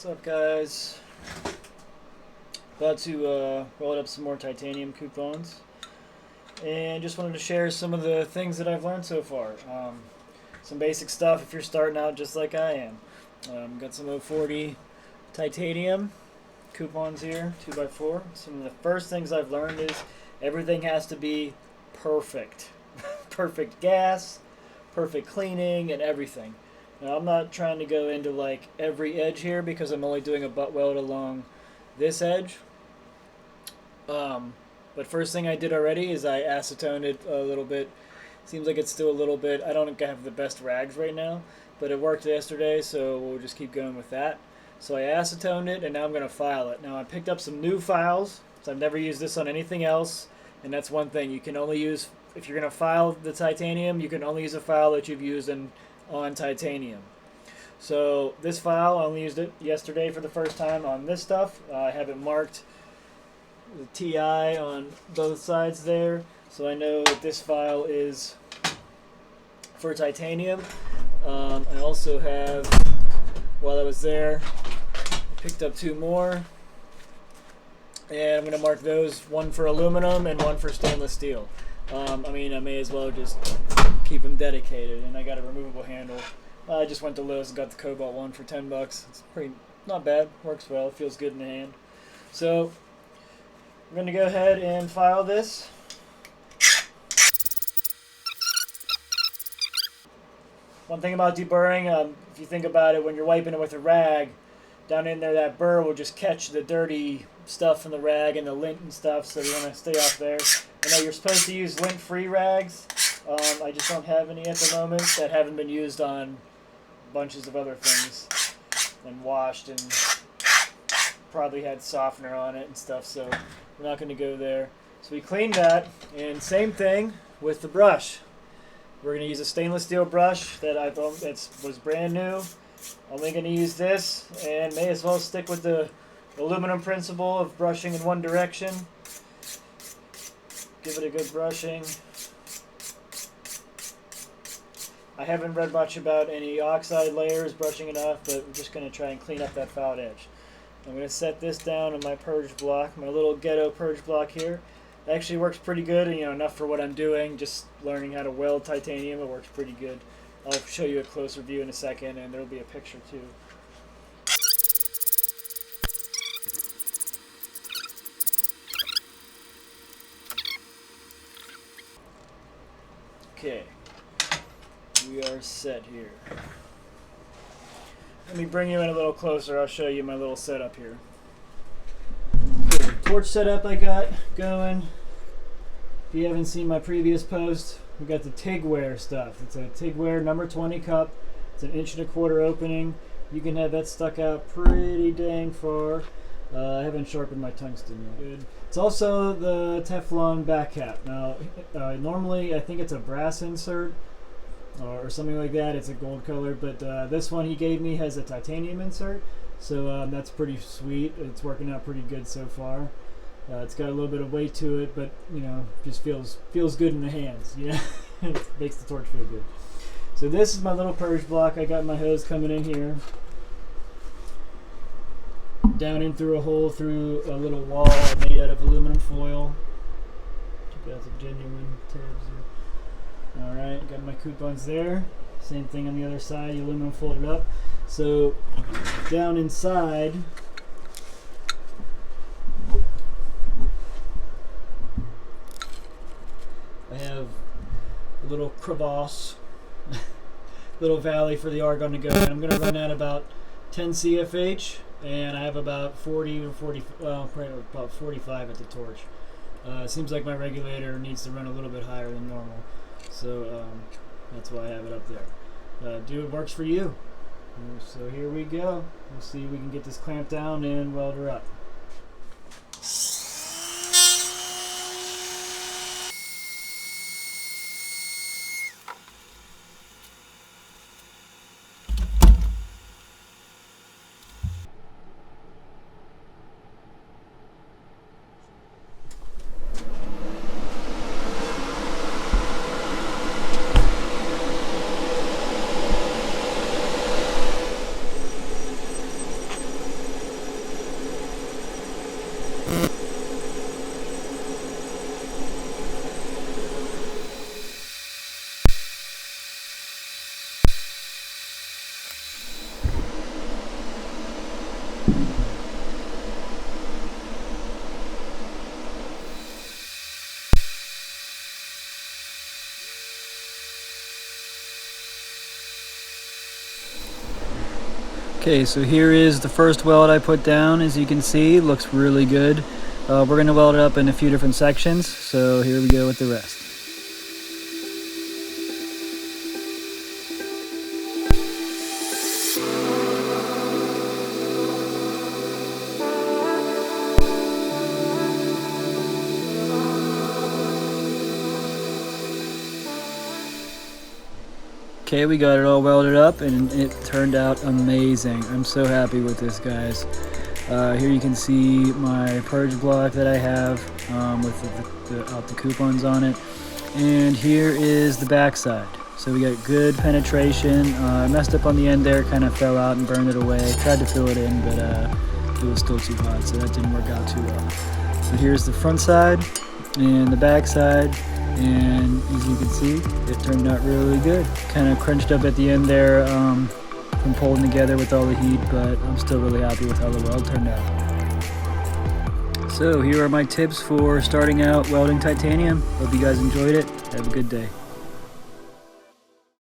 What's up, guys? About to weld up some more titanium coupons, and just wanted to share some of the things that I've learned so far. Some basic stuff if you're starting out just like I am. Got some 040 titanium coupons here, 2x4. Some of the first things I've learned is everything has to be perfect. Perfect gas, perfect cleaning, and everything. Now, I'm not trying to go into like every edge here because I'm only doing a butt weld along this edge. But first thing I did already is I acetoned it a little bit. Seems like it's still a little bit. I don't think I have the best rags right now, but it worked yesterday, so we'll just keep going with that. So I acetoned it, and now I'm going to file it. Now I picked up some new files, so I've never used this on anything else, and that's one thing. You can only use, if you're going to file the titanium, you can only use a file that you've used on titanium. So this file, I only used it yesterday for the first time on this stuff. I have it marked the TI on both sides there, so I know that this file is for titanium. I also have, while I was there, I picked up two more, and I'm going to mark those, one for aluminum and one for stainless steel. I may as well just keep them dedicated, and I got a removable handle. I just went to Lowe's and got the Cobalt one for $10. It's pretty, not bad, works well, feels good in the hand. So I'm going to go ahead and file this. One thing about deburring, if you think about it, when you're wiping it with a rag, down in there that burr will just catch the dirty stuff from the rag and the lint and stuff, so you want to stay off there. I know you're supposed to use lint-free rags. I just don't have any at the moment that haven't been used on bunches of other things and washed and probably had softener on it and stuff, so we're not going to go there. So we cleaned that, and same thing with the brush. We're going to use a stainless steel brush that was brand new. Only going to use this, and may as well stick with the aluminum principle of brushing in one direction. Give it a good brushing. I haven't read much about any oxide layers brushing it off, but we're just going to try and clean up that fouled edge. I'm going to set this down on my purge block, my little ghetto purge block here. It actually works pretty good, and enough for what I'm doing, just learning how to weld titanium. It works pretty good. I'll show you a closer view in a second, and there'll be a picture too. Okay, we are set here. Let me bring you in a little closer. I'll show you my little setup here. Okay, torch setup I got going. If you haven't seen my previous post, we got the Tigware stuff. It's a Tigware number 20 cup. It's an 1.25 inch opening. You can have that stuck out pretty dang far. I haven't sharpened my tungsten yet. Good. It's also the Teflon back cap. Now, normally I think it's a brass insert or something like that. It's a gold color, but this one he gave me has a titanium insert, so that's pretty sweet. It's working out pretty good so far. It's got a little bit of weight to it, but just feels good in the hands. It makes the torch feel good. So this is my little purge block. I got my hose coming in here, down in through a hole through a little wall made out of aluminum foil. Check out the genuine tabs here. Alright, got my coupons there. Same thing on the other side, the aluminum folded up. So down inside, I have a little crevasse, little valley for the argon to go in. I'm going to run at about 10 CFH, and I have about 40 or 40, probably about 45 at the torch. Seems like my regulator needs to run a little bit higher than normal, so that's why I have it up there. Do it works for you. So here we go. We'll see if we can get this clamped down and weld her up. Okay, so here is the first weld I put down. As you can see, looks really good. We're going to weld it up in a few different sections, so here we go with the rest. Okay, we got it all welded up and it turned out amazing. I'm so happy with this, guys. Here you can see my purge block that I have with the coupons on it. And here is the back side. So we got good penetration. I messed up on the end there, kind of fell out and burned it away. Tried to fill it in, but it was still too hot, so that didn't work out too well. So here's the front side and the back side. And as you can see, it turned out really good. Kind of crunched up at the end there from pulling together with all the heat, but I'm still really happy with how the weld turned out. So here are my tips for starting out welding titanium. Hope you guys enjoyed it. Have a good day.